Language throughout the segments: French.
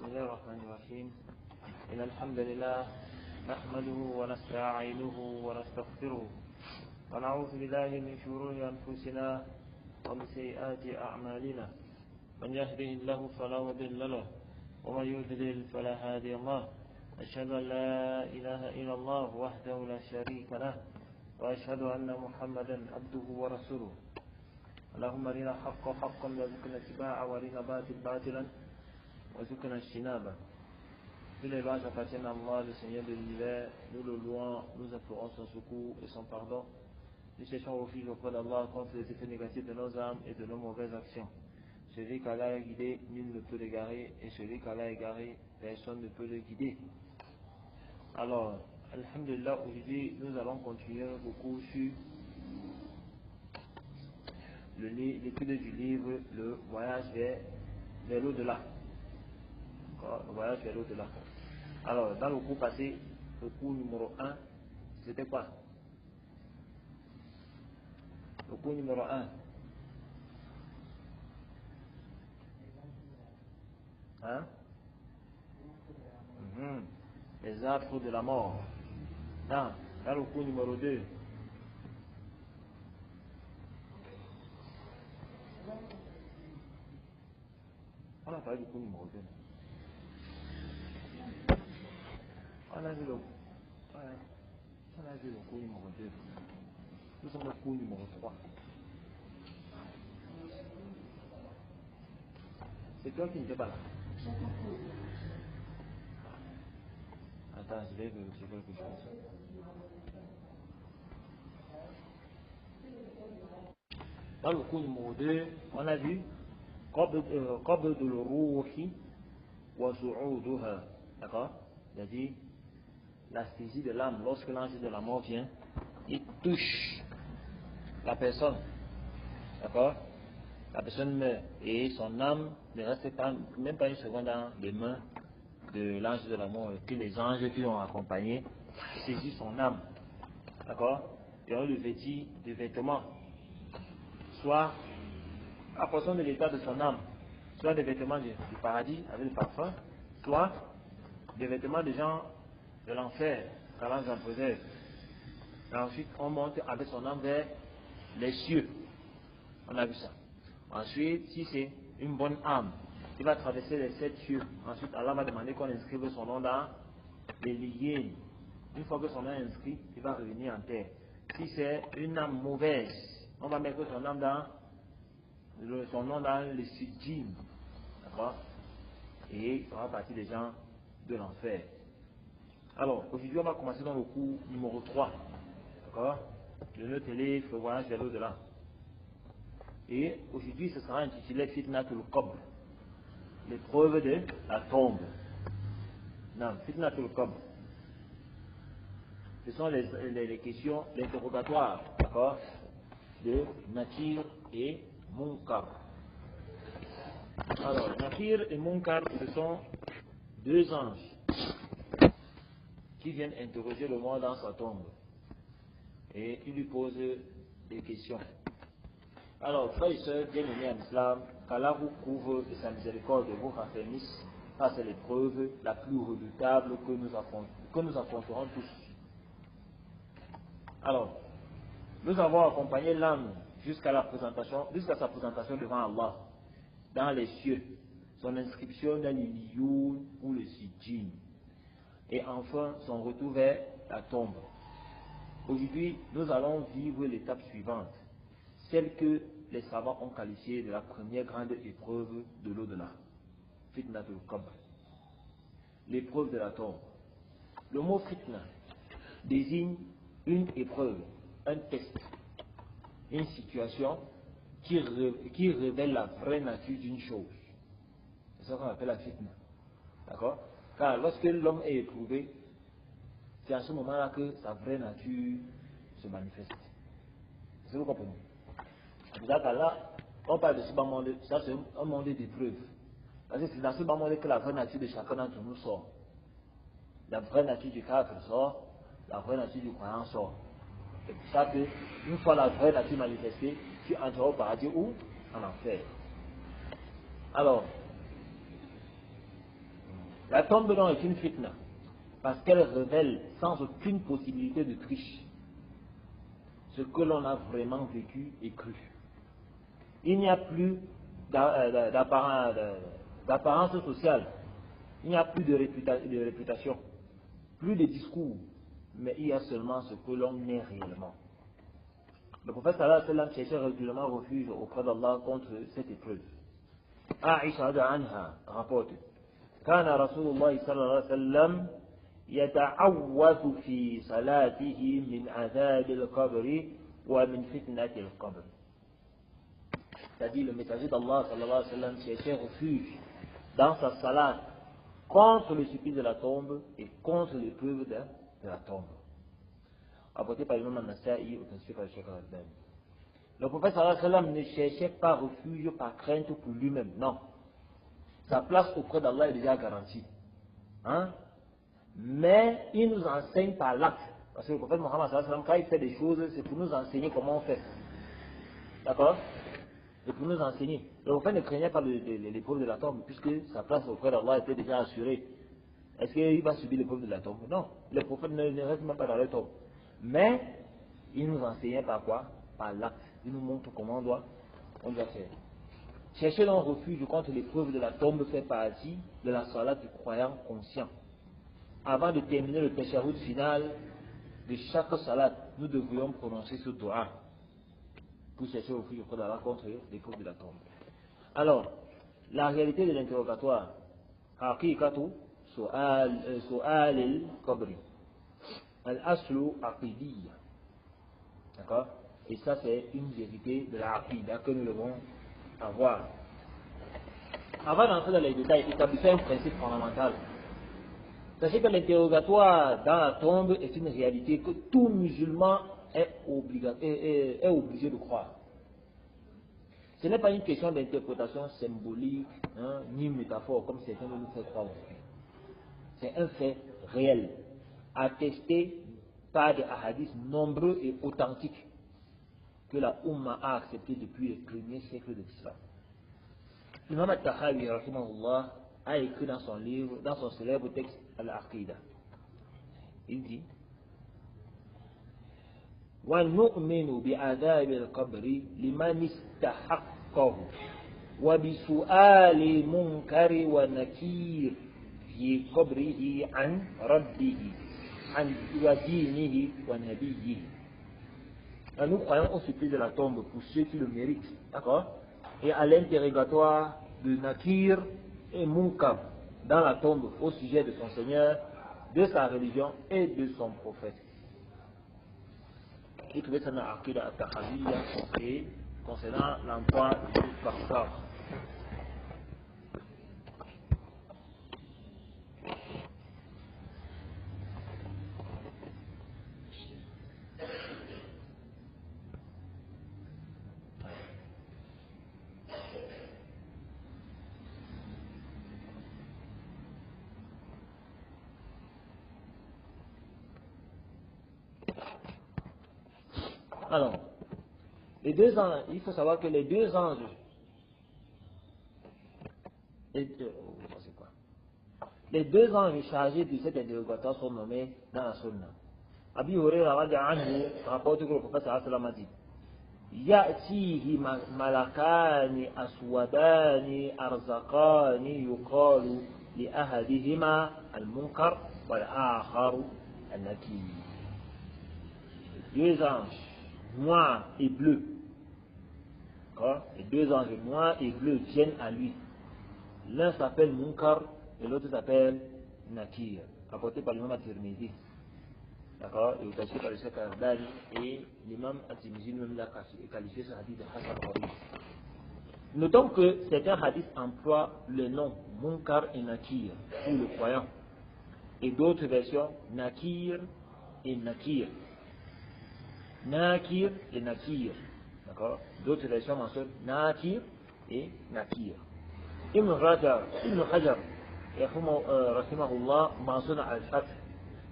الله الرحمن الرحيم إن الحمد لله نحمده ونستعينه ونستغفره ونعوذ بالله من شرور أنفسنا ومن سيئات أعمالنا من يهده الله فلا مضل له ومن يضلل فلا هادي له أشهد أن لا إله إلا الله وحده لا شريك له وأشهد أن محمدا عبده ورسوله اللهم أرنا الحق حقا وارزقنا اتباعه وأرنا باطلا باطلا وارزقنا اجتنابه. Tous les lois appartiennent à Allah, le Seigneur de l'univers. Nous le louons, nous implorons son secours et son pardon. Nous cherchons refuge auprès d'Allah contre les effets négatifs de nos âmes et de nos mauvaises actions. Celui qu'Allah a guidé, nul ne peut l'égarer, et celui qu'Allah a égaré, personne ne peut le guider. Alors, Alhamdulillah, aujourd'hui, nous allons continuer notre cours sur l'étude du livre Le voyage vers l'au-delà. Le voyage vers l'au-delà. Alors, dans le cours passé, le cours numéro 1, c'était quoi? Le cours numéro 1. Hein? Les affres de la mort. Dans le cours numéro 2. On a parlé du cours numéro 2. On a vu le cours numéro 2. Nous sommes au cours numéro 3. C'est toi qui n'étais pas là. Attends, je vais vérifier quelque chose. Dans le cours numéro 2, on a vu قبض الروح وصعودها. D'accord? C'est-à-dire la saisie de l'âme. Lorsque l'ange de la mort vient, il touche la personne. D'accord? La personne meurt et son âme ne reste pas, même pas une seconde dans les mains de l'ange de la mort. Et puis les anges qui l'ont accompagné saisissent son âme. D'accord? Et on le vêtit de vêtements. Soit à fonction de l'état de son âme, soit des vêtements du paradis avec le parfum, soit des vêtements des gens de l'enfer, qu'Allah nous en préserve. Et ensuite, on monte avec son âme vers les cieux. On a vu ça. Ensuite, si c'est une bonne âme, il va traverser les 7 cieux. Ensuite, Allah va demander qu'on inscrive son nom dans les lignes. Une fois que son nom est inscrit, il va revenir en terre. Si c'est une âme mauvaise, on va mettre son nom dans le sijin. D'accord? Et il fera partie des gens de l'enfer. Alors, aujourd'hui, on va commencer dans le cours numéro 3. D'accord? De notre livre, le voyage vers l'au-delà. Et aujourd'hui, ce sera intitulé Fitnatul Qabr, l'épreuve de la tombe. Non, Fitnatul Qabr. Ce sont les questions, les interrogatoires, d'accord, de Nakir et Munkar. Alors, Nakir et Munkar, ce sont deux anges qui viennent interroger le mort dans sa tombe. Et ils lui posent des questions. Alors, frères et sœurs, bien-aimés en islam, qu'Allah vous couvre de sa miséricorde et vous raffermisse face à l'épreuve la plus redoutable que nous affronterons tous. Alors, nous avons accompagné l'âme jusqu'à sa présentation devant Allah, dans les cieux, son inscription dans l'Iliyoun ou le Sijin, et enfin son retour vers la tombe. Aujourd'hui, nous allons vivre l'étape suivante, celle que les savants ont qualifiée de la première grande épreuve de l'au-delà, Fitnatul Qabr, l'épreuve de la tombe. Le mot fitna désigne une épreuve, un test, une situation qui révèle la vraie nature d'une chose. C'est ça qu'on appelle la fitna. D'accord? Car lorsque l'homme est éprouvé, c'est à ce moment-là que sa vraie nature se manifeste. Est-ce que vous comprenez? C'est ça qu'Allah, on parle de ce bas monde, ça c'est un monde d'épreuve. Parce que c'est dans ce bas monde que la vraie nature de chacun d'entre nous sort. La vraie nature du kafir sort, la vraie nature du croyant sort. C'est pour ça que, une fois la vraie nature manifestée, tu entreras au paradis ou en enfer. Alors, La tombe donc est une fitna, parce qu'elle révèle sans aucune possibilité de triche ce que l'on a vraiment vécu et cru. Il n'y a plus d'apparence sociale, il n'y a plus de réputation, plus de discours, mais il y a seulement ce que l'on est réellement. Le prophète sallallahu alayhi wa sallam cherchait régulièrement refuge auprès d'Allah contre cette épreuve. Aïcha anha rapporte: Kana Rasulullah sallallahu alayhi wa sallam yata'awwathu fi salatihi min adhab al-qabr wa min fitnati al-qabr. C'est-à-dire le messager d'Allah sallallahu alayhi wa sallam cherchait refuge dans sa salat contre le supplice de la tombe et contre l'épreuve de la tombe. Apporté par l'imam al-Nasa'i, authentifié par le Cheikh al-Albani. Le prophète sallallahu alayhi wa sallam ne cherchait pas refuge par crainte pour lui-même, non. Sa place auprès d'Allah est déjà garantie. Hein? Mais il nous enseigne par l'acte. Parce que le prophète Mohammed sallallahu alayhi wa sallam, quand il fait des choses, c'est pour nous enseigner comment on fait. D'accord? C'est pour nous enseigner. Le prophète ne craignait pas l'épreuve de la tombe, puisque sa place auprès d'Allah était déjà assurée. Est-ce qu'il va subir l'épreuve de la tombe? Non. Le prophète ne reste même pas dans la tombe. Mais, il nous enseignait par quoi? Par l'acte. Il nous montre comment on doit faire. Chercher donc refuge contre l'épreuve de la tombe fait partie de la salat du croyant conscient. Avant de terminer le tashahhud final de chaque salat, nous devrions prononcer ce dua pour chercher refuge auprès d'Allah contre l'épreuve de la tombe. Alors, la réalité de l'interrogatoire, haqiqatu su'al al-qabri. Al-aslu aqidiyya. D'accord? Et ça, c'est une vérité de la aqida que nous devons avoir. Avant d'entrer dans les détails, établissons un principe fondamental. Sachez que l'interrogatoire dans la tombe est une réalité que tout musulman est obligé de croire. Ce n'est pas une question d'interprétation symbolique, hein, ni métaphore, comme certains nous font croire aujourd'hui. C'est un fait réel, attesté par des hadiths nombreux et authentiques que la Ummah a accepté depuis les premiers siècles de l'Islam. L'imam al-Tahawi a écrit dans son livre, dans son célèbre texte Al-Aqida. Il dit: وَنُؤْمِنُ بِعَذَابِ الْقَبْرِ لِمَنِ اسْتَحَقَّهُ وَبِسُؤَالِ مُنْكَرِ وَنَكِيرٍ في قبره عن ربه عن ودينه ونبيه. Nous croyons au supplice de la tombe pour ceux qui le méritent, d'accord, et à l'interrogatoire de Nakir et Munkar dans la tombe au sujet de son Seigneur, de sa religion et de son prophète. Et trouver ça dans l'Aqida al-Tahawiyya et concernant l'emploi du Bakhtar. Alors, les deux anges, il faut savoir que les deux anges, les deux anges chargés de cet interrogatoire sont nommés dans la Sunna. Abi Hurairah rapporte que le prophète sallallahu alayhi wa sallam a dit: Ya'tihi malakani aswadani arzaqani yuqalu li ahadihima al-munkar wal akharu al-nakir. Deux anges noirs et bleus, les deux anges noirs et bleus viennent à lui. L'un s'appelle Munkar et l'autre s'appelle Nakir, apporté par l'imam At-Tirmidhi. D'accord? Et aussi par le Cheikh al-Albani, et l'imam At-Tirmidhi même l'a qualifié ce hadith de Hassan Qarib. Notons que certains hadiths emploient le nom Munkar et Nakir pour le croyant, et d'autres versions Nakir et Nakir. Nakir et Nakir. D'accord? D'autres versions mentionnent Nakir et Nakir. Ibn Hajar, rahimahullah, mentionne al-Fath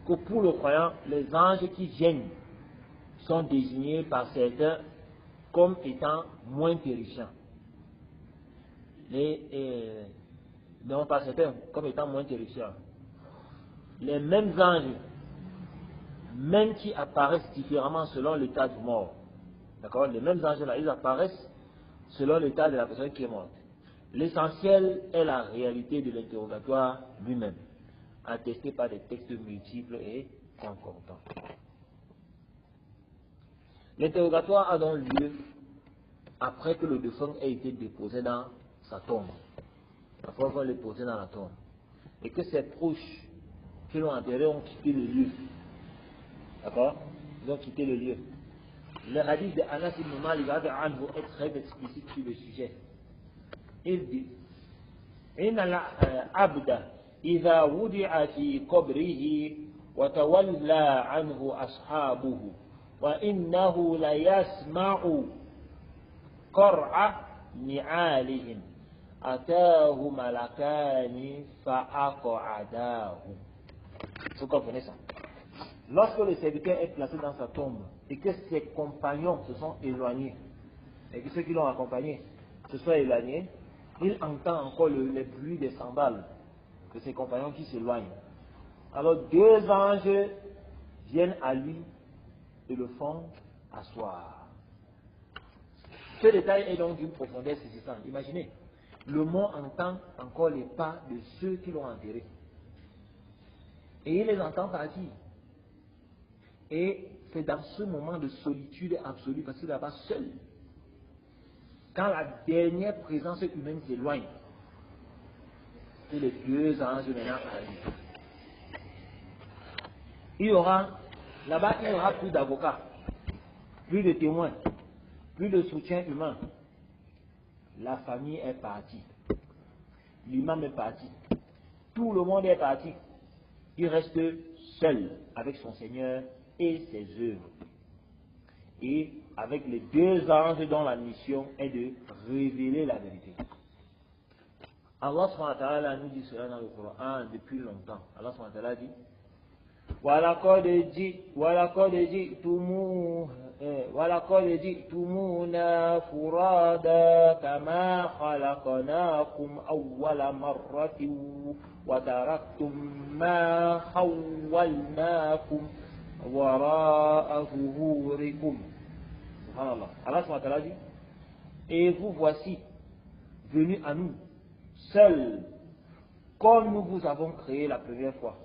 que pour le croyant, les anges qui viennent sont désignés par certains comme étant moins terrifiants. donc par certains comme étant moins intellectuels. Les mêmes anges, même qui apparaissent différemment selon l'état du mort. D'accord? Les mêmes anges là, ils apparaissent selon l'état de la personne qui est morte. L'essentiel est la réalité de l'interrogatoire lui-même, attesté par des textes multiples et concordants. L'interrogatoire a donc lieu après que le défunt ait été déposé dans sa tombe. Après qu'on l'ait posé dans la tombe. Et que ses proches qui l'ont enterré ont quitté le lieu. D'accord? Ils ont quitté le lieu. Le hadith de Anas ibn Malik est très explicite sur le sujet. Il dit إن العبد إذا وضع في قبره وتولى عنه أصحابه وإنه ليسمع قرع نعالهم أتاه ملكان فأقعداه. Vous comprenez ça? Lorsque le serviteur est placé dans sa tombe et que ses compagnons se sont éloignés, et que ceux qui l'ont accompagné se sont éloignés, il entend encore les bruits des sandales de ses compagnons qui s'éloignent. Alors deux anges viennent à lui et le font asseoir. Ce détail est donc d'une profondeur saisissante. Imaginez, le mort entend encore les pas de ceux qui l'ont enterré. Et il les entend partir. Et c'est dans ce moment de solitude absolue, parce qu'il est là-bas seul. Quand la dernière présence humaine s'éloigne, que les deux anges maintenant arrivent. Il y aura, là-bas, il n'y aura plus d'avocats, plus de témoins, plus de soutien humain. La famille est partie. L'imam est parti. Tout le monde est parti. Il reste seul avec son Seigneur et ses œuvres. Et avec les deux anges dont la mission est de révéler la vérité. Allah subhanahu wa ta'ala nous dit cela dans le Coran depuis longtemps. Allah subhanahu wa ta'ala dit وَلَقَدْ جِئْتُمُونَا فُرَادًا كَمَا خَلَقْنَاكُمْ أَوَّلَ مَرَّةٍ وَتَرَكْتُمْ مَا خَوَّلْنَاكُمْ وَرَاءَ ظُهُورِكُمْ. Subhanallah. Allah subhanahu wa ta'ala dit, et vous voici venus à nous, seuls, comme nous vous avons créé la première fois.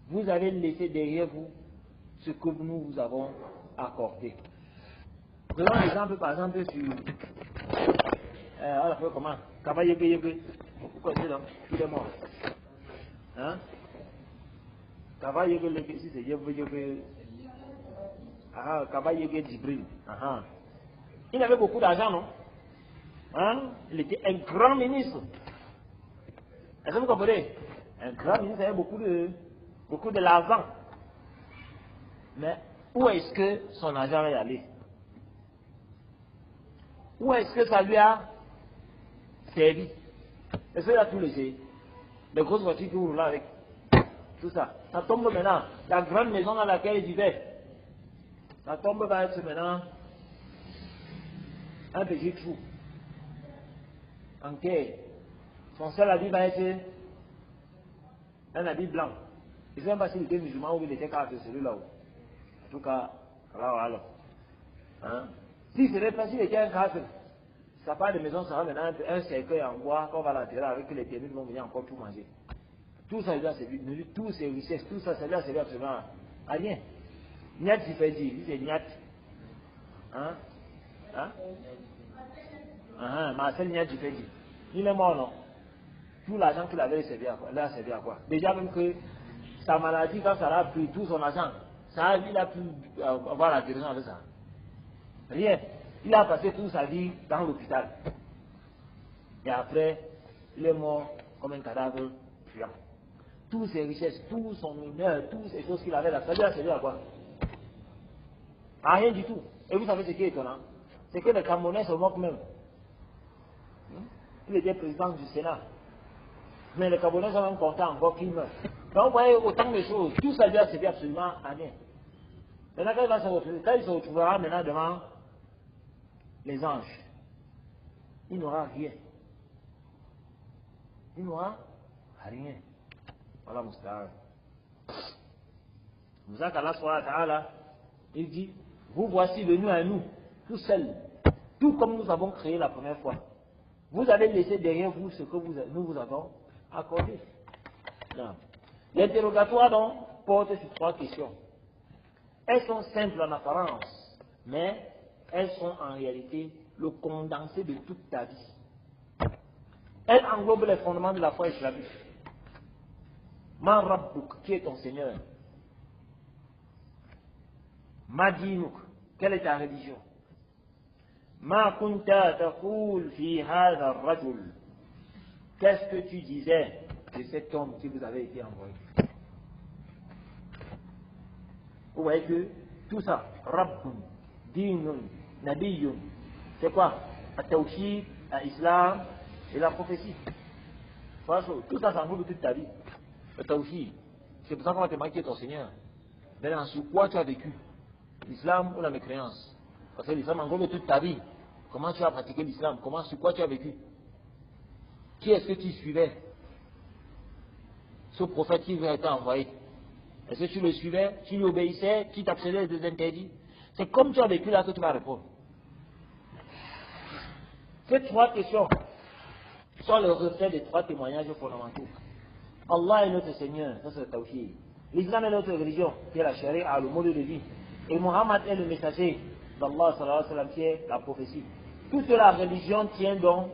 Vous avez laissé derrière vous ce que nous vous avons accordé. Prenons l'exemple par exemple sur on l'appelle comment? Kaba-yebe-yebe. Pourquoi c'est là? Il est mort. Hein? Kaba-yebe-yebe, si c'est yebe-yebe. Ah, Kaba-yebe Djibril. Ah. Il avait beaucoup d'argent, non? Hein? Il était un grand ministre. Est-ce que vous comprenez? Un grand ministre avait beaucoup de l'argent. Mais où est-ce que son argent est allé? Où est-ce que ça lui a servi? Est-ce qu'il a tout laissé? Les grosses voitures qui roulent avec. Tout ça. Ça tombe maintenant. La grande maison dans laquelle il vivait. Ça tombe va être maintenant un petit trou. En terre. Son seul habit va être un habit blanc. Je ne sais même pas s'il était musulman ou il était kafir, celui-là. En tout cas, alors. Hein? Si ce n'est pas s'il était un kafir, sa part de maison sera maintenant un cercueil en bois qu'on va l'enterrer avec que les ténus vont venir encore tout manger. Tout ça, tous ces richesses, tout ça, ça lui a servi absolument à rien. Niat, il fait dire, c'est Niat. Hein? Marcel Niat, il fait dire. Il est mort, non? Tout l'argent qu'il avait servi à quoi? Il a servi à quoi? Déjà même que sa maladie, quand ça a pris tout son argent, il a pu avoir la guérison avec ça. Rien. Il a passé toute sa vie dans l'hôpital. Et après, il est mort comme un cadavre puant. Toutes ses richesses, tout son honneur, toutes ces choses qu'il avait là, ça lui a servi à quoi? À rien du tout. Et vous savez ce qui est étonnant? C'est que les Camerounais se moquent même. Il était président du Sénat. Mais les Camerounais sont même contents encore qu'il meure. Donc vous voyez autant de choses, tout ça lui a servi absolument à rien. Maintenant quand il se retrouvera maintenant devant les anges, il n'aura rien. il n'aura rien. Voilà, Moustapha. Vous savez qu'Allah subhanahu wa ta'ala, il dit, vous voici venus à nous, tout seuls, tout comme nous avons créé la première fois. Vous avez laissé derrière vous ce que nous vous avons accordé. L'interrogatoire donc porte sur 3 questions. Elles sont simples en apparence, mais elles sont en réalité le condensé de toute ta vie. Elles englobent les fondements de la foi islamique. Ma Rabbuk, qui est ton Seigneur? Ma Dinuk, quelle est ta religion? Ma kunta taqul fi hadha ar-rajul, qu'est-ce que tu disais de cet homme qui vous avait été envoyé? Vous voyez que tout ça, Rabbun, Dinun, Nabiyun, c'est quoi? At-Tawhid, l'Islam et la prophétie. Tout ça, ça englobe toute ta vie. Le Tawhid, c'est pour ça qu'on va te marquer ton Seigneur. Maintenant, sur quoi tu as vécu? L'Islam ou la mécréance? Parce que l'Islam englobe toute ta vie. Comment tu as pratiqué l'Islam? Sur quoi tu as vécu? Qui est-ce que tu suivais? Ce prophète qui vous a été envoyé. Est-ce que tu le suivais? Tu lui obéissais? Tu t'abstenais des interdits? C'est comme tu as vécu là que tu vas répondre. Ces 3 questions sont le reflet des 3 témoignages fondamentaux. Allah est notre Seigneur, ça c'est le Tawhid. L'Islam est notre religion, qui est la charia, le mode de vie. Et Muhammad est le messager d'Allah, sallallahu alayhi wa sallam, qui est la prophétie. Toute la religion tient donc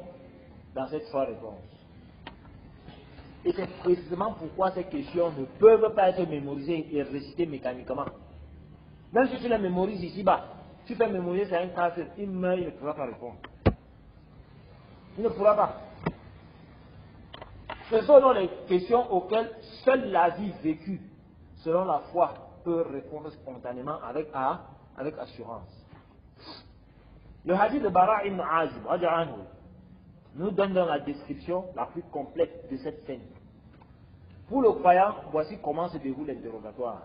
dans ces 3 réponses. Et c'est précisément pourquoi ces questions ne peuvent pas être mémorisées et récitées mécaniquement. Même si tu les mémorises ici-bas, tu fais mémoriser c'est un cas, il meurt, il ne pourra pas répondre. Il ne pourra pas. Ce sont donc les questions auxquelles seule la vie vécue, selon la foi, peut répondre spontanément avec assurance. Le hadith de Bara ibn Azib nous donne dans la description la plus complète de cette scène. Pour le croyant, voici comment se déroule l'interrogatoire.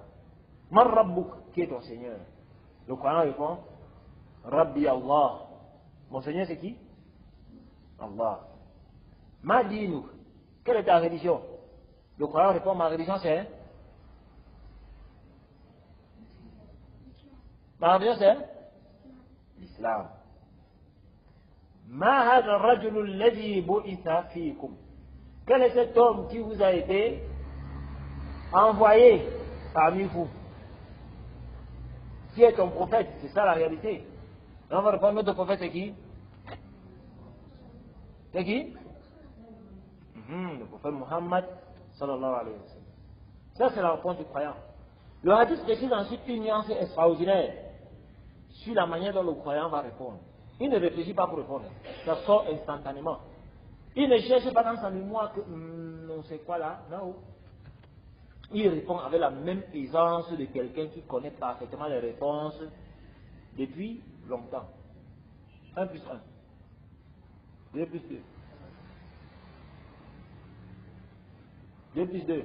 Man Rabbuk, qui est ton Seigneur? Le croyant répond, Rabbi Allah. Mon Seigneur c'est qui? Allah. Ma Dinuk, quelle est ta religion? Le croyant répond, ma religion c'est? Ma religion c'est? L'Islam. Ma hadha ar-rajul alladhi bu'itha fiikum. Quel est cet homme qui vous a été envoyé parmi vous? Qui est ton prophète? C'est ça la réalité. On va répondre, notre prophète c'est qui? C'est qui? Le prophète Muhammad sallallahu alayhi wa sallam. Ça c'est la réponse du croyant. Le hadith précise ensuite une nuance extraordinaire sur la manière dont le croyant va répondre. Il ne réfléchit pas pour répondre. Ça sort instantanément. Il ne cherche pas dans sa mémoire que non c'est quoi là. Non. Il répond avec la même aisance de quelqu'un qui connaît parfaitement les réponses depuis longtemps. 1 plus 1. 2 plus 2. 2 plus 2.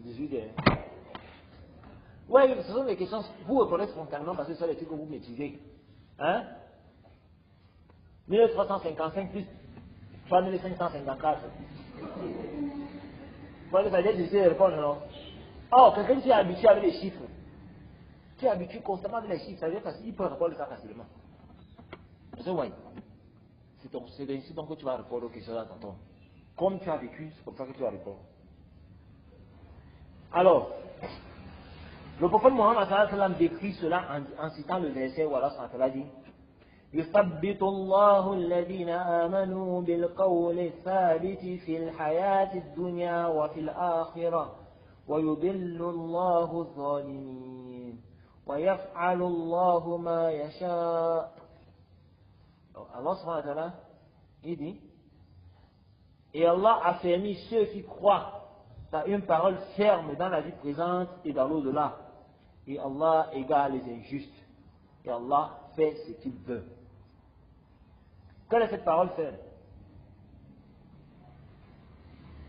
18. Oui, ce sont des questions, vous répondez spontanément parce que ce sont les trucs que vous maîtrisez. Hein? 1355 plus 3554. Vous voyez, ça veut dire difficile de répondre, non? Oh, quelqu'un qui est habitué avec les chiffres, qui est habitué constamment avec les chiffres, ça veut dire qu'il peut répondre ça facilement. Vous voyez, c'est ainsi donc que tu vas répondre aux questions à ton. Comme tu as vécu, c'est comme ça que tu vas répondre. Alors, le prophète Mohammed sallallahu alayhi wa sallam décrit cela en citant le verset où Allah sallallahu alayhi wa sallam dit يثبت الله الذين آمنوا بالقول الثابت في الحياة الدنيا وفي الآخرة ويضل الله الظالمين ويفعل الله ما يشاء. Allah subhanahu wa ta'ala, il dit, et Allah a affermi ceux qui croient par une parole ferme dans la vie présente et dans l'au-delà. Et Allah égare les injustes. Et Allah fait ce qu'il veut. Quelle est cette parole ferme?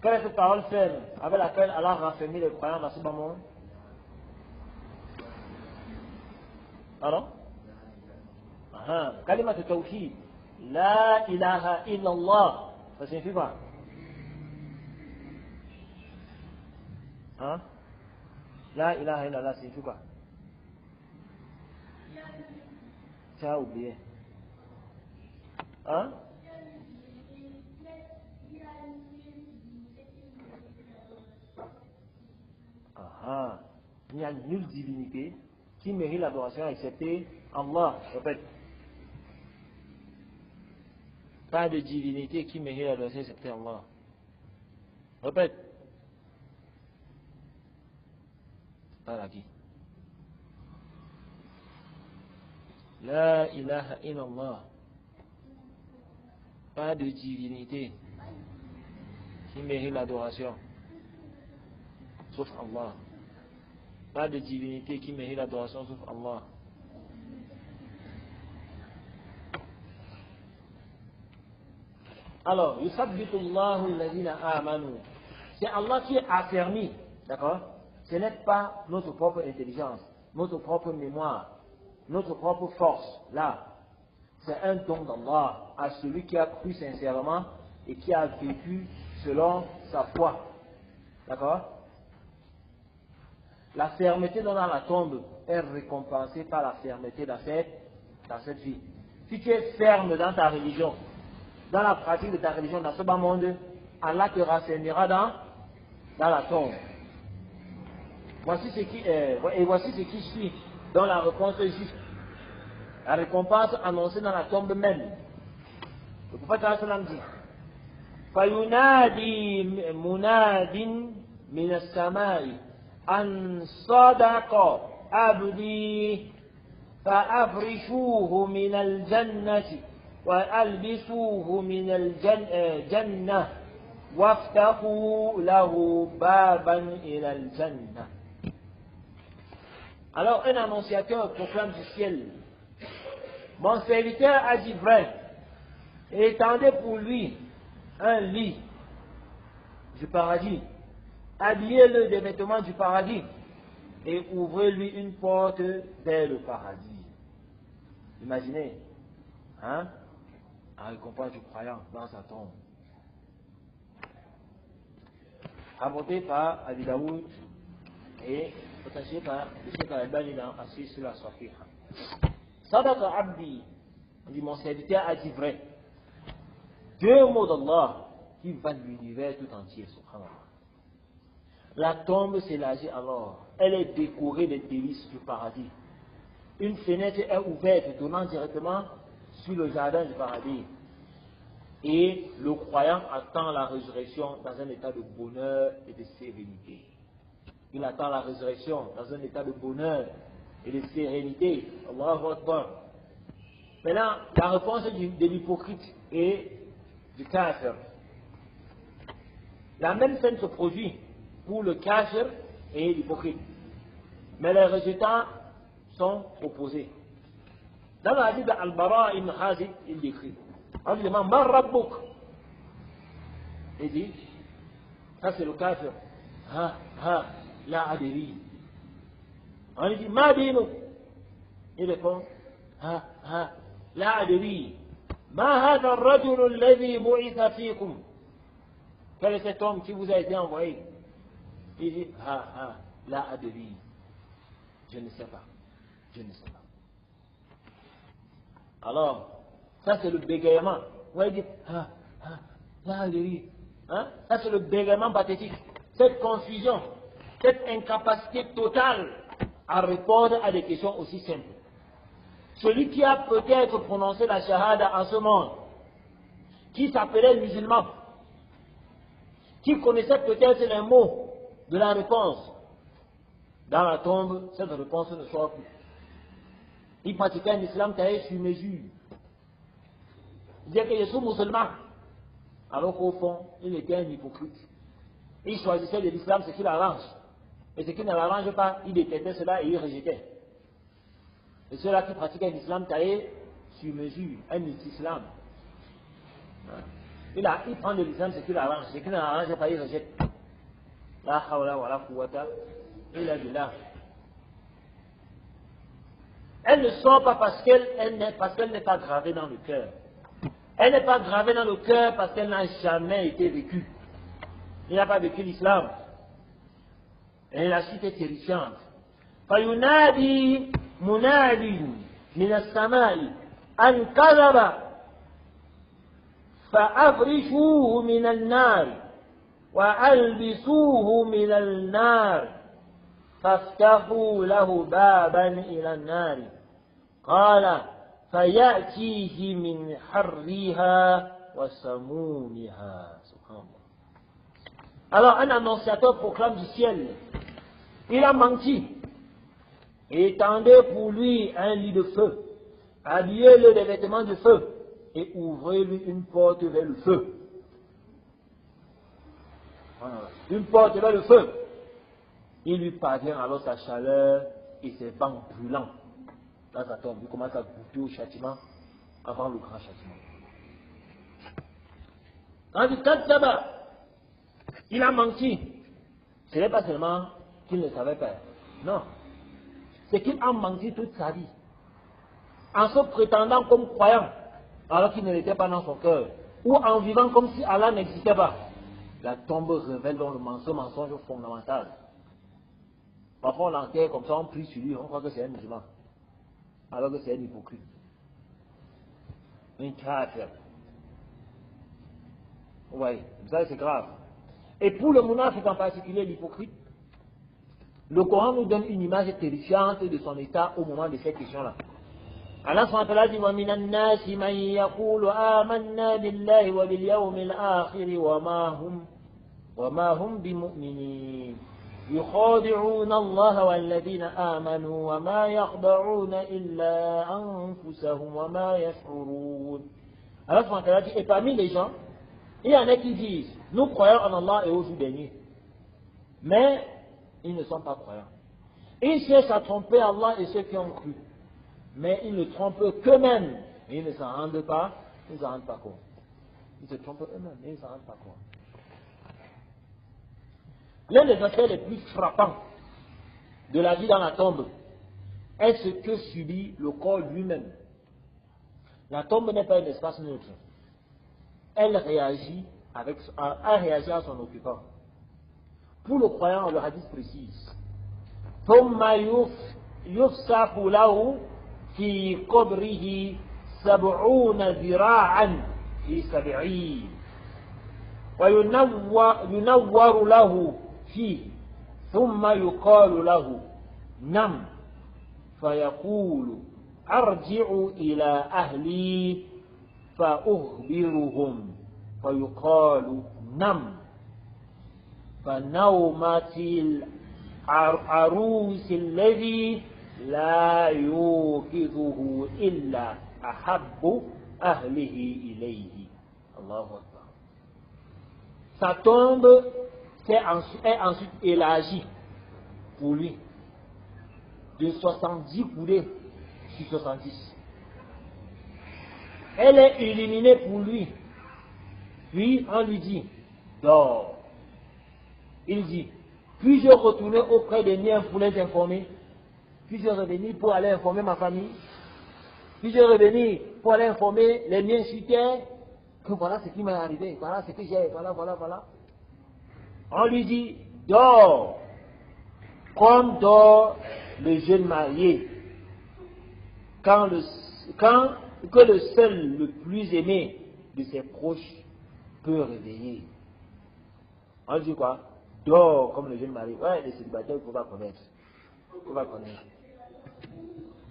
Quelle est cette parole ferme avec laquelle Allah a raffermi les croyants dans ce bas monde? Pardon? Kalima de Tawhid. La ilaha illallah. Ça signifie quoi? Hein? La ilaha illallah signifie quoi? Tu as oublié. Hein? Ah, il n'y a nulle divinité qui mérite l'adoration excepté Allah. Répète. Pas de divinité qui mérite l'adoration excepté Allah. Répète. Pas la qui. La ilaha illallah. Pas de divinité qui mérite l'adoration sauf Allah. Pas de divinité qui mérite l'adoration sauf Allah. Alors, yusabbitu-Allahu alladhina amanu. C'est Allah qui est affermi, d'accord? Ce n'est pas notre propre intelligence, notre propre mémoire, notre propre force. Là, c'est un don d'Allah à celui qui a cru sincèrement et qui a vécu selon sa foi. D'accord? La fermeté dans la tombe est récompensée par la fermeté dans cette vie. Si tu es ferme dans ta religion, dans la pratique de ta religion dans ce bas monde, Allah te rassainira dans la tombe. Voici ce qui suit dans la réponse juste. La récompense annoncée dans la tombe même. Le prophète sallallahu dit فَيُنَادِي مُنَادٍ مِنَ السَّمَاءِ أَنْ صَدَقَ عَبْدِي فَأَفْرِشُوهُ مِنَ الْجَنَّةِ وَأَلْبِسُوهُ مِنَ الْجَنَّةِ وَافْتَحُوا لَهُ بَابًا إِلَى الْجَنَّةِ. Alors un annonciateur proclame du ciel: mon serviteur a dit vrai, et étendez pour lui un lit du paradis, habillez-le des vêtements du paradis, et ouvrez-lui une porte vers le paradis. Imaginez, hein, la récompense du croyant dans sa tombe. Rapporté par Abi Daoud et attaché par le Cheikh Al-Albani dans Assis sur la Sahiha. Sadaqa Abdi, dit mon serviteur a dit vrai. Deux mots d'Allah qui valent l'univers tout entier, subhanallah. La tombe s'élargit alors, elle est décorée des délices du paradis. Une fenêtre est ouverte donnant directement sur le jardin du paradis. Et le croyant attend la résurrection dans un état de bonheur et de sérénité. Il attend la résurrection dans un état de bonheur et de sérénité. Allahu Akbar. Maintenant, la réponse de l'hypocrite et du kafir. La même scène se produit pour le kafir et l'hypocrite. Mais les résultats sont opposés. Dans la hadith d'Al-Bara ibn Hazib, il décrit. On lui demande, Man Rabbuk? Il dit, ça c'est le kafir. La adéri. On lui dit, Ma dinu? Il répond, la adéri. Ma hadha ar-rajul alladhi bu'itha fikum? Quel est cet homme qui vous a été envoyé? Il dit, la adéri. Je ne sais pas. Je ne sais pas. Alors, ça c'est le bégaiement. Vous voyez, la adéri. Hein? Ça c'est le bégaiement pathétique. Cette confusion, cette incapacité totale à répondre à des questions aussi simples. Celui qui a peut-être prononcé la shahada en ce monde, qui s'appelait musulman, qui connaissait peut-être les mots de la réponse, dans la tombe, cette réponse ne sort plus. Il pratiquait un islam taillé sur mesure. Il disait que je suis musulman, alors qu'au fond, il était un hypocrite. Il choisissait de l'islam ce qui l'arrange. Et ce qui ne l'arrange pas, il détestait cela et il rejetait. Et ceux-là qui pratiquent un islam taillé sur mesure, un islam. Il prend de l'islam ce qui l'arrange, ce qui ne l'arrange pas, il rejette. La hawla wa la quwwata illa billah. Elle ne sort pas parce qu'elle n'est pas gravée dans le cœur. Elle n'est pas gravée dans le cœur parce qu'elle n'a jamais été vécue. Il n'a pas vécu l'islam. Et la suite est terrifiante. فينادي مناد من السماء أن كذب فأفرشوه من النار وألبسوه من النار فافتحوا له بابا إلى النار قال فيأتيه من حرها وسمومها. سبحان الله. Alors un annonciateur proclame du ciel, il a menti. Étendez pour lui un lit de feu, habillez-le des vêtements de feu et ouvrez-lui une porte vers le feu. Une porte vers le feu. Il lui parvient alors sa chaleur et ses bancs brûlants. Là, ça tombe. Il commence à goûter au châtiment avant le grand châtiment. Quand il a menti. Ce n'est pas seulement qu'il ne savait pas. Non. C'est qu'il a menti toute sa vie. En se prétendant comme croyant, alors qu'il ne l'était pas dans son cœur. Ou en vivant comme si Allah n'existait pas. La tombe révèle donc ce mensonge fondamental. Parfois on l'enquête comme ça, on prie sur lui, on croit que c'est un musulman. Alors que c'est un hypocrite. Un kafir. Oui, ça c'est grave. Et pour le munafiq en particulier, l'hypocrite, le Coran nous donne une image terrifiante de son état au moment de cette question-là. Allah subhanahu wa ta'ala dit وَمِنَ النَّاسِ مَنْ يَقُولُ آمَنَّا بِاللَّهِ وَبِالْيَوْمِ الْآخِرِ وَمَا هُمْ بِمُؤْمِنِينَ يُخَادِعُونَ اللَّهَ وَالَّذِينَ آمَنُوا وَمَا يَخْدَعُونَ إِلَّا أَنفُسَهُمْ وَمَا يَشْعُرُونَ. Allah subhanahu wa ta'ala dit, et parmi les gens, il y en a qui disent, nous croyons en Allah et au jour dernier. Mais ils ne sont pas croyants. Ils cherchent à tromper Allah et ceux qui ont cru. Mais ils ne trompent qu'eux-mêmes. Et ils ne s'en rendent pas, ils ne s'en rendent pas compte. Ils se trompent eux-mêmes et ils ne s'en rendent pas compte. L'un des aspects les plus frappants de la vie dans la tombe est ce que subit le corps lui-même. La tombe n'est pas un espace neutre. Elle réagit à son occupant. Pour le croyant, le hadith précise ثم يفسح له في قبره 70 ذراعا في 70 وينور له فيه ثم يقال له نم فيقول أرجع إلى أهلي فأخبرهم فيقال نم فنومة العروس الذي لا يوقظه إلا أحب أهله إليه. الله أكبر. Sa tombe est ensuite élargie pour lui de 70 coudées sur 70. Elle est illuminée pour lui. Puis on lui dit, dors. Il dit, puis-je retourner auprès des miens pour les informer? Puis-je revenir pour aller informer ma famille? Puis-je revenir pour aller informer les miens sur terre? Que voilà ce qui m'est arrivé, voilà ce que j'ai, voilà. On lui dit, dors, comme dort le jeune marié, que le seul, le plus aimé de ses proches peut réveiller. On dit quoi? Dors comme le jeune marié. Ouais, les célibataires, il ne faut pas connaître.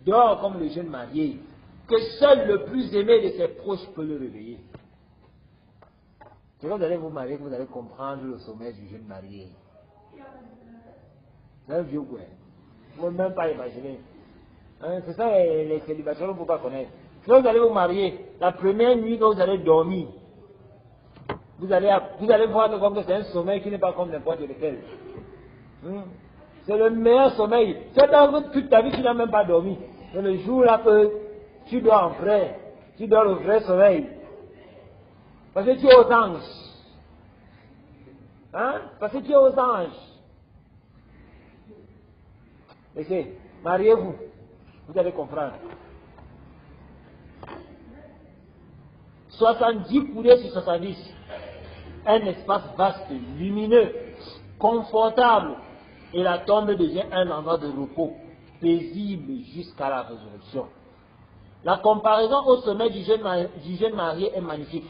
Dors comme le jeune marié, que seul le plus aimé de ses proches peut le réveiller. C'est quand vous allez vous marier que vous allez comprendre le sommeil du jeune marié. C'est un vieux quoi. Il ne faut même pas imaginer. Hein, c'est ça les célibataires, il ne faut pas connaître. Quand vous allez vous marier, la première nuit que vous allez dormir, vous allez voir que c'est un sommeil qui n'est pas comme n'importe lequel. C'est le meilleur sommeil. C'est dans toute ta vie tu n'as même pas dormi. C'est le jour là que tu dors en vrai. Tu dors le vrai sommeil. Parce que tu es aux anges. Hein? Parce que tu es aux anges. Laissez, mariez-vous. Vous allez comprendre. 70 coudées sur 70. Un espace vaste, lumineux, confortable. Et la tombe devient un endroit de repos, paisible jusqu'à la résurrection. La comparaison au sommet du jeune marié est magnifique.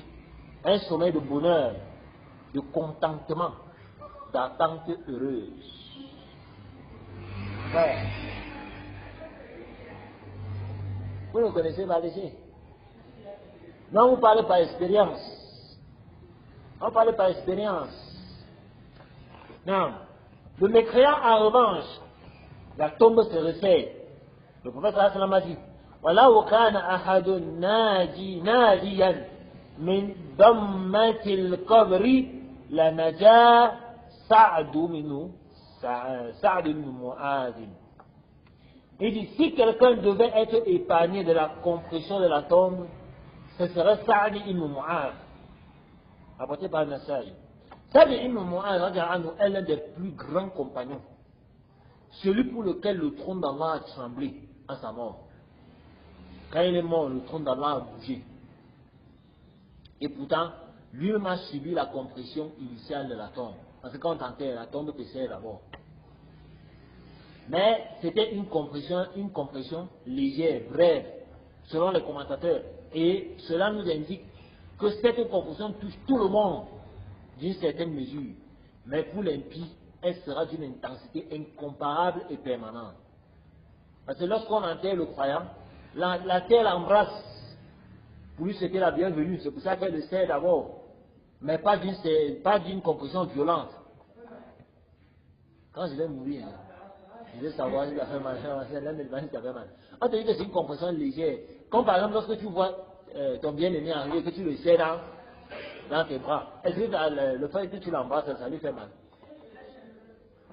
Un sommet de bonheur, de contentement, d'attente heureuse. Ouais. Vous ne connaissez pas ici? Non, vous parlez par expérience. On parle par expérience. Non. Le mécréant, en revanche, la tombe se resserre. Le prophète sallallahu alayhi wa sallam a dit, وَلَوْ كَانَ أَحَدٌ نَاجِيًا مِنْ ضَمَّةِ الْقَبْرِ لَنَجَا سَعْدُ بن مُعَاذٍ. Il dit, si quelqu'un devait être épargné de la compression de la tombe, ce serait Sa'd ibn Mu'adh, apporté par Nasaï. Sa'd ibn Mu'adh est l'un des plus grands compagnons, celui pour lequel le trône d'Allah a tremblé à sa mort. Quand il est mort, le trône d'Allah a bougé. Et pourtant, lui-même a subi la compression initiale de la tombe. Parce que quand on enterre, la tombe précède d'abord. Mais c'était une compression légère, brève, selon les commentateurs. Et cela nous indique que cette compression touche tout le monde d'une certaine mesure. Mais pour l'impie, elle sera d'une intensité incomparable et permanente. Parce que lorsqu'on enterre le croyant, la terre l'embrasse. Pour lui, c'était la bienvenue. C'est pour ça qu'elle le sert d'abord. Mais pas d'une compression violente. Quand je vais mourir, je vais savoir si ça fait mal. On te dit que c'est une compression légère. Comme par exemple, lorsque tu vois ton bien-aimé arriver, que tu le serres dans tes bras. Est-ce que le fait que tu l'embrasses, ça lui fait mal?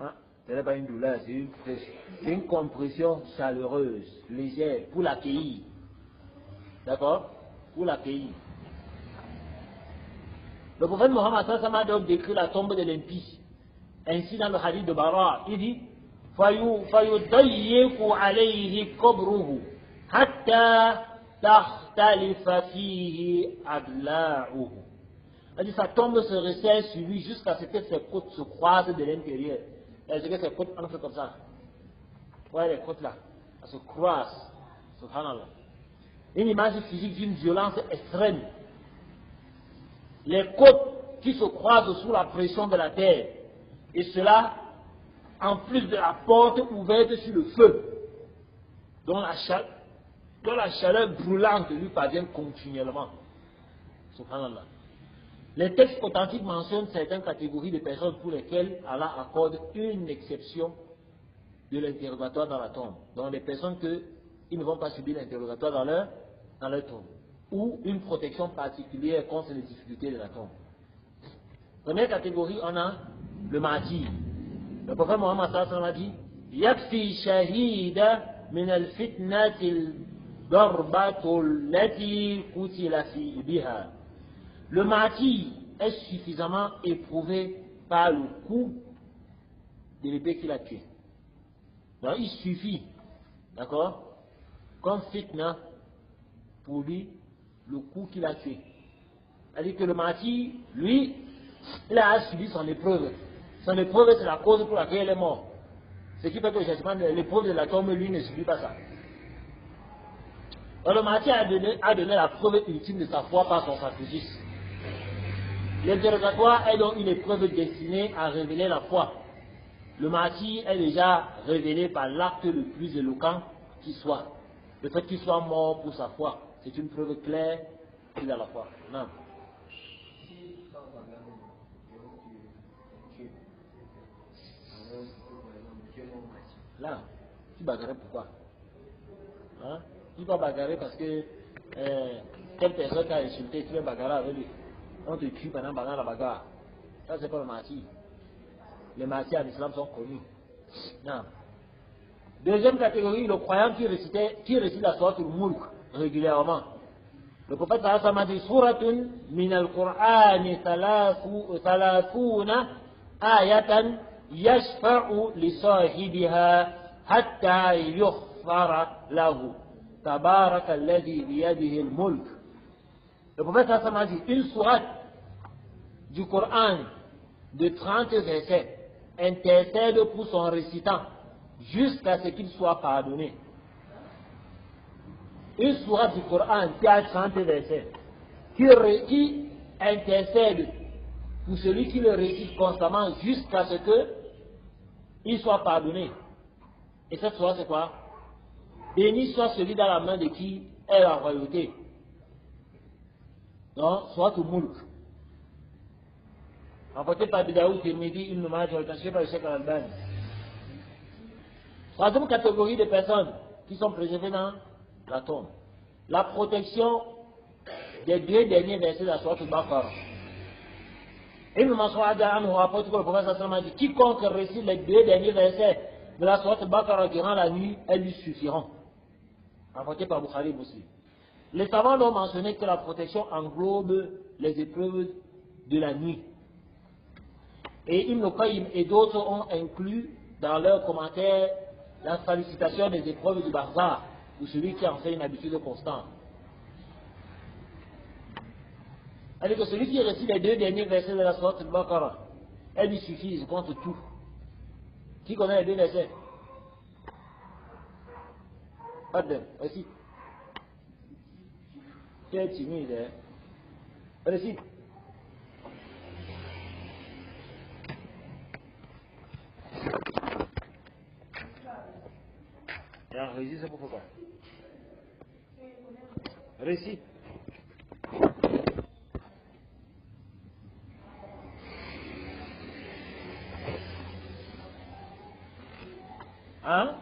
Hein? Ce n'est pas une douleur, c'est une compression chaleureuse, légère, pour l'accueillir. D'accord? Pour l'accueillir. Le prophète Mohammed a donc décrit la tombe de l'impie. Ainsi dans le hadith de Bara, il dit فَيُضَيِّقُ عَلَيْهِ قَبْرُهُ حَتَّى تَخْتَلِفَ فِيهِ أَضْلَاعُهُ. Il dit sa tombe se resserre sur lui jusqu'à ce que ses côtes se croisent de l'intérieur. Est-ce que ses côtes entrent comme ça? Ouais, les côtes là, elles se croisent. Subhanallah. Une image physique d'une violence extrême. Les côtes qui se croisent sous la pression de la terre. Et cela, en plus de la porte ouverte sur le feu, dont la chaleur brûlante lui parvient continuellement. Subhanallah. Les textes authentiques mentionnent certaines catégories de personnes pour lesquelles Allah accorde une exception de l'interrogatoire dans la tombe. Donc les personnes qui ne vont pas subir l'interrogatoire dans leur tombe. Ou une protection particulière contre les difficultés de la tombe. Première catégorie, on a le martyr. Le prophète Mohammed sallallahu alayhi wa sallam a dit Yakfi shahida min al-fitnati al-darbatu allati qutila fi biha. Le martyr est suffisamment éprouvé par le coup de l'épée qu'il a tué. Donc il suffit, d'accord, comme fitna pour lui, le coup qu'il a tué. C'est-à-dire que le martyr, lui, il a subi son épreuve. Son épreuve, c'est la cause pour laquelle il est mort. Ce qui fait que justement, l'épreuve de la tombe, lui, ne subit pas ça. Donc, le martyr a donné la preuve ultime de sa foi par son sacrifice. L'interrogatoire est donc une épreuve destinée à révéler la foi. Le martyr est déjà révélé par l'acte le plus éloquent qui soit. Le fait qu'il soit mort pour sa foi, c'est une preuve claire qu'il a la foi. Non. Là, tu bagarres pourquoi? Hein? Tu vas bagarrer parce que telle personne t'a insulté, tu vas bagarrer avec lui. On te tue pendant la bagarre. Ça, c'est pas le martyr. Les martyrs en islam sont connus. Non. Deuxième catégorie, le croyant qui récite la sourate al-Mulk régulièrement. Le prophète sallallahu alayhi wa sallam a dit Suratun min al-Qur'ani thalathuna ayatan yashfa'u li sahibiha hatta yughfara lahu. Tabaraka alladhi biyadihi al-mulk Le prophète sallallahu alayhi wa sallam a dit, une sourate du Coran de 30 versets intercède pour son récitant jusqu'à ce qu'il soit pardonné. Une sourate du Coran qui a 30 versets, qui intercède pour celui qui le récite constamment jusqu'à ce qu'il soit pardonné. Et cette sourate c'est quoi? Béni soit celui dans la main de qui est la royauté. Non, soit au Mulk. Rapporté par Bidaoud, Tirmidhi, Ibn Majah, attaché par le Cheikh Al-Albani. Troisième catégorie de personnes qui sont préservées dans la tombe. La protection des 2 derniers versets de la Sourate Al-Baqarah. Ibn Mas'ud rapporte que le prophète sallallahu alayhi wa sallam a dit, quiconque récite les 2 derniers versets de la Sourate Al-Baqarah durant la nuit, elles lui suffiront. Rapporté par Bukhari Muslim. Les savants ont mentionné que la protection englobe les épreuves de la nuit. Et Ibn Qayyim et d'autres ont inclus dans leurs commentaires la sollicitation des épreuves du barzakh ou celui qui en fait une habitude constante. C'est-à-dire que celui qui récite les 2 derniers versets de la Sourate Al-Baqarah, elle lui suffit contre tout. Qui connaît les 2 versets? Pas de récite. Tu es timide, hein? Récite. Récite, c'est pourquoi? Récite. Hein?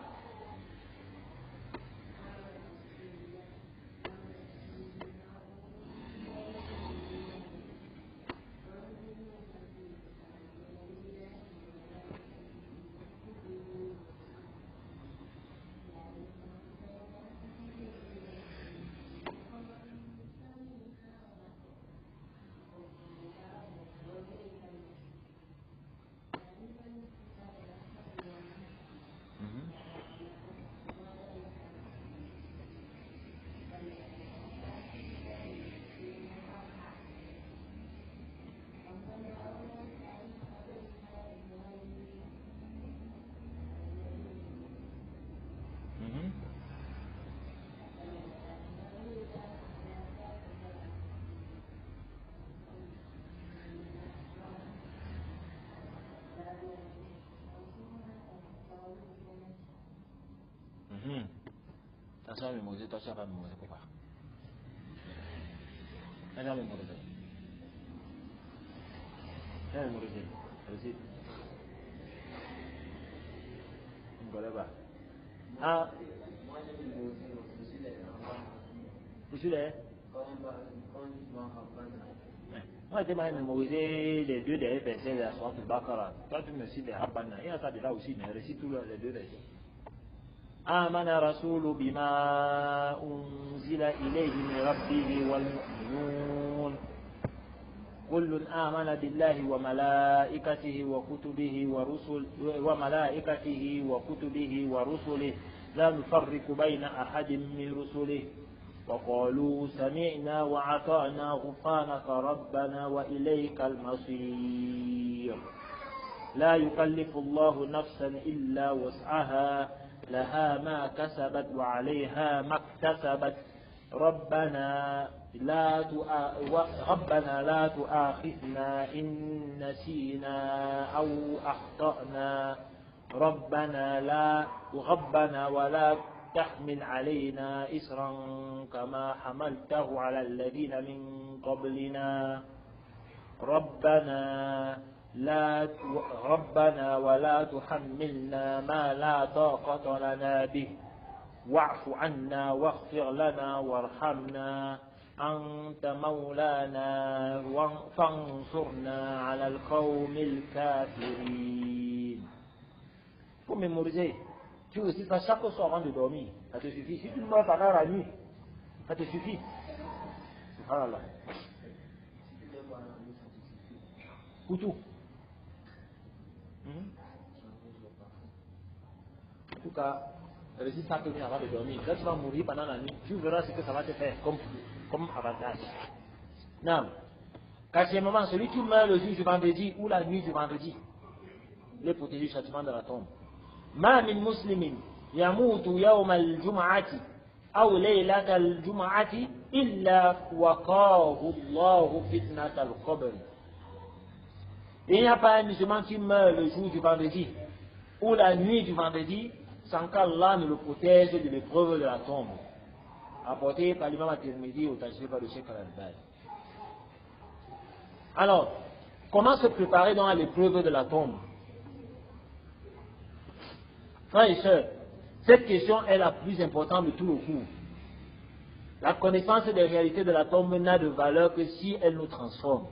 Attention à mémoriser, toi tu vas pas mémoriser, pourquoi? Elle a mémorisé. Elle a mémorisé. Récite. Vous ne connaissez pas. Ah. Vous suivez les? Moi, j'ai mémorisé les 2 derniers versets de la Sourate Al-Baqarah. Toi, tu me cites les Rabbana. Il y a ça de là aussi, mais récite tous les 2 versets. آمن الرسول بما أنزل إليه من ربه والمؤمنون كل آمن بالله وملائكته وكتبه ورسله لا نفرق بين أحد من رسله وقالوا سمعنا وأطعنا غفرانك ربنا وإليك المصير لا يكلف الله نفسا إلا وسعها لها ما كسبت وعليها ما اكتسبت ربنا لا تؤاخذنا إن نسينا أو أخطأنا ربنا ولا تحمل علينا إسرا كما حملته على الذين من قبلنا ربنا ولا تحملنا ما لا طاقة لنا به واعف عنا واغفر لنا وارحمنا أنت مولانا فانصرنا على القوم الكافرين. Pour mémoriser, tu récites ça chaque soir avant de dormir, ça te suffit. Si tu ne meurs pas dans la nuit, ça te suffit. Subhanallah. Pour tout. En tout cas, récite ça avant de dormir. Quand tu vas mourir pendant la nuit, tu verras ce que ça va te faire comme avantage. Non. Quatrièmement, celui qui meurt le jour du vendredi ou la nuit du vendredi, il est protégé du châtiment de la tombe. Ma min muslimin yamutu yawma al-jum'ati aw laylata al-jum'ati illa waqahu Allahu fitnat al-qabr. Il n'y a pas un musulman qui meurt le jour du vendredi ou la nuit du vendredi sans qu'Allah ne le protège de l'épreuve de la tombe. Apporté par l'imam At-Tirmidhi au Tafsir par le Cheikh Al-Albani. Alors, comment se préparer donc à l'épreuve de la tombe? Frères et sœurs, cette question est la plus importante de tout le cours. La connaissance des réalités de la tombe n'a de valeur que si elle nous transforme.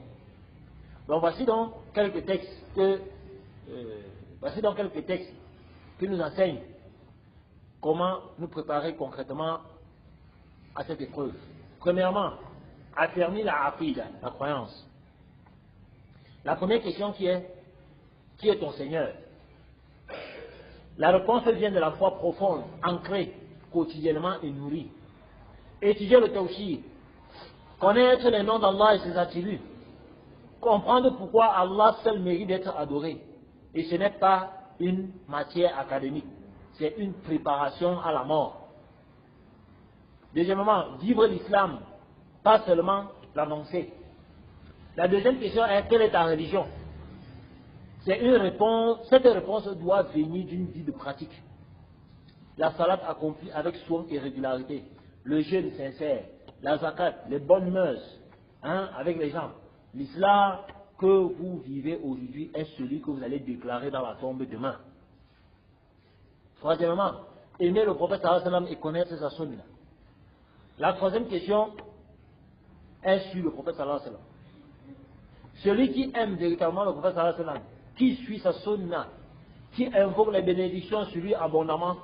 Donc voici donc quelques textes qui nous enseignent comment nous préparer concrètement à cette épreuve. Premièrement, affermir la aqidah, la croyance. La première question qui est ton Seigneur? La réponse vient de la foi profonde, ancrée quotidiennement et nourrie. Étudier le tawhid, connaître les noms d'Allah et ses attributs, comprendre pourquoi Allah seul mérite d'être adoré. Et ce n'est pas une matière académique, c'est une préparation à la mort. Deuxièmement, vivre l'islam, pas seulement l'annoncer. La deuxième question est: quelle est ta religion? Cette réponse doit venir d'une vie de pratique. La salat accomplie avec soin et régularité, le jeûne sincère, la zakat, les bonnes mœurs avec les gens. L'islam que vous vivez aujourd'hui est celui que vous allez déclarer dans la tombe demain. Troisièmement, aimer le prophète sallallahu alayhi wa sallam et connaître sa sunna. La troisième question est sur le prophète sallallahu alayhi wa sallam. Celui qui aime véritablement le prophète sallallahu alayhi wa sallam, qui suit sa sunna, qui invoque les bénédictions sur lui abondamment,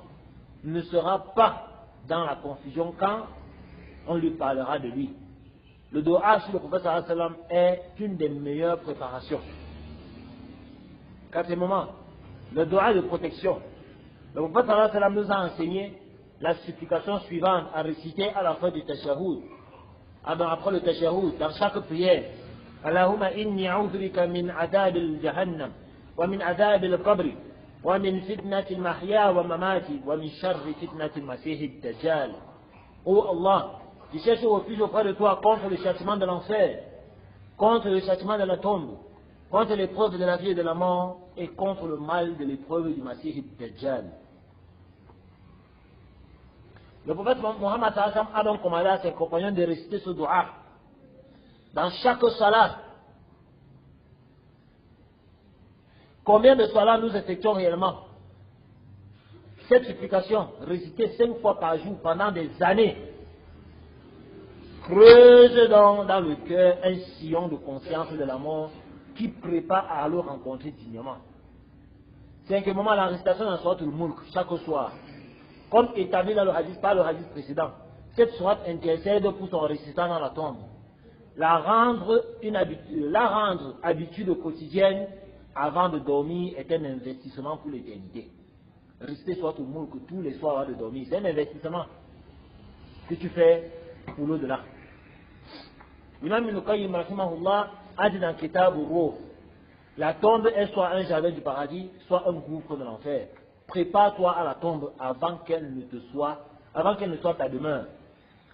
ne sera pas dans la confusion quand on lui parlera de lui. Le doua sur le prophète sallallahu alayhi wa sallam est une des meilleures préparations. Quatrièmement, le doua de protection. Le prophète sallallahu alayhi wa sallam nous a enseigné la supplication suivante à réciter à la fin du tashahhud. Après le tashahhud, dans chaque prière: Allahumma inni a'udhu bika min adhab al-jahannam wa min adhab al-qabr wa min fitnati al-mahya wa mamati wa min sharri fitnati al-masih ad-dajjal. Oh Allah, je cherche refuge auprès de toi contre le châtiment de l'enfer, contre le châtiment de la tombe, contre l'épreuve de la vie et de la mort et contre le mal de l'épreuve du masih ad-dajjal. Le prophète Mohammed a donc commandé à ses compagnons de réciter ce dua dans chaque salat. Combien de salats nous effectuons réellement? Cette supplication, récitée 5 fois par jour pendant des années, creuse donc dans le cœur un sillon de conscience de la mort qui prépare à le rencontrer dignement. Cinquièmement, la récitation dans Surat al-Mulk chaque soir, comme établi dans le hadith, par le hadith précédent. Cette sourate intercède pour son récitant dans la tombe. La rendre habitude quotidienne avant de dormir est un investissement pour l'éternité. Réciter Surat al-Mulk tous les soirs avant de dormir, c'est un investissement que tu fais pour l'au-delà. L'imam Ibn Qayyim rahimahullah a dit dans Kitab al-Ruh: la tombe est soit un jardin du paradis, soit un gouffre de l'enfer. Prépare-toi à la tombe avant qu'elle ne soit ta demeure.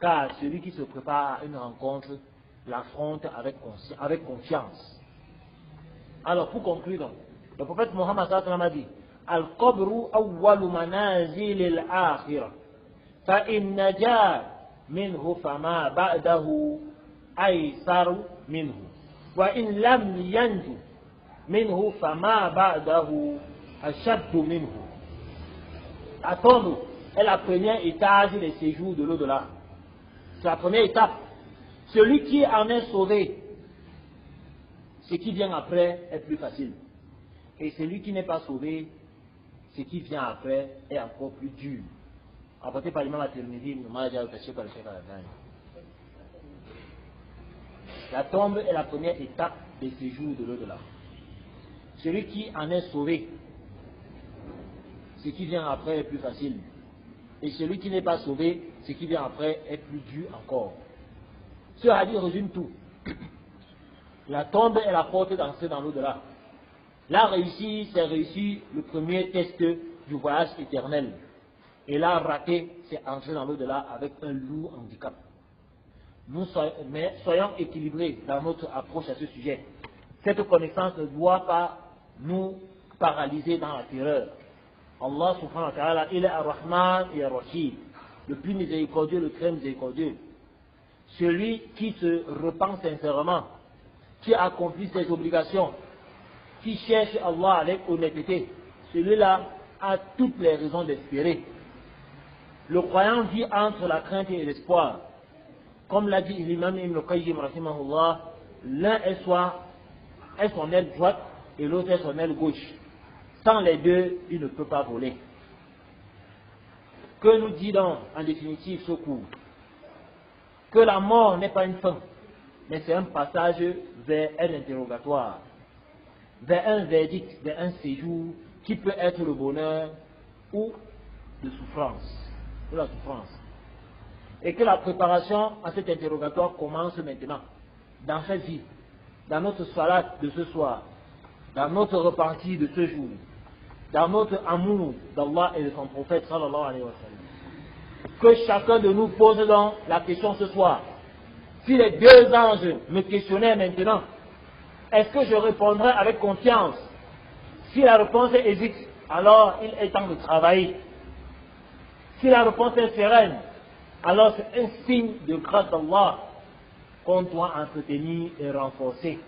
Car celui qui se prépare à une rencontre l'affronte avec confiance. Alors pour conclure donc, le prophète Mohammed sallallahu alayhi wa sallam a dit: Al-qabru awwalu manazil al-akhirah. Fa in naja minhu fama ba'dahu aysaru minhu. Wa in lam yanju minhu fama ba'dahu ashaddu minhu. La tombe est la première étage des séjours de l'au-delà. C'est la première étape. Celui qui en est sauvé, ce qui vient après est plus facile. Et celui qui n'est pas sauvé, ce qui vient après est encore plus dur. Apporté par l'imam At-Tirmidhi, le Majah attaché par le Cheikh Al-Albani. La tombe est la première étape des séjours de l'au-delà. Celui qui en est sauvé, ce qui vient après est plus facile. Et celui qui n'est pas sauvé, ce qui vient après est plus dur encore. Ce hadith résume tout. La tombe est la porte d'entrée dans l'au-delà. Là, réussi, c'est réussi le premier test du voyage éternel. Et là, raté, c'est entrer dans l'au-delà avec un lourd handicap. Mais soyons équilibrés dans notre approche à ce sujet. Cette connaissance ne doit pas nous paralyser dans la terreur. Allah subhanahu wa ta'ala, il est Ar-Rahman et Ar-Rahim, le plus miséricordieux, le très miséricordieux. Celui qui se repent sincèrement, qui accomplit ses obligations, qui cherche Allah avec honnêteté, celui-là a toutes les raisons d'espérer. Le croyant vit entre la crainte et l'espoir. Comme l'a dit l'imam Ibn Qayyim, rahimahullah, l'un est son aile droite et l'autre est son aile gauche. Sans les deux, il ne peut pas voler. Que nous dit donc en définitive ce cours? Que la mort n'est pas une fin, mais c'est un passage vers un interrogatoire, vers un verdict, vers un séjour qui peut être le bonheur ou de souffrance, ou la souffrance. Et que la préparation à cet interrogatoire commence maintenant, dans cette vie, dans notre salat de ce soir, dans notre repenti de ce jour, dans notre amour d'Allah et de son prophète sallallahu alayhi wa sallam. Que chacun de nous pose donc la question ce soir. Si les deux anges me questionnaient maintenant, est-ce que je répondrais avec confiance? Si la réponse est hésite, alors il est temps de travailler. Si la réponse est sereine, alors c'est un signe de grâce d'Allah qu'on doit entretenir et renforcer.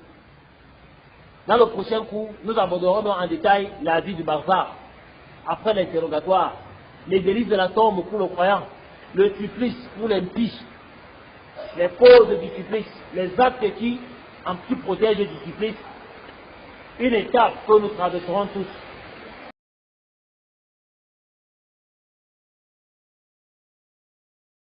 Dans le prochain cours, nous aborderons en détail la vie du barzakh, après l'interrogatoire, les délices de la tombe pour le croyant, le supplice pour l'impie, les causes du supplice, les actes qui protègent du supplice, une étape que nous traverserons tous.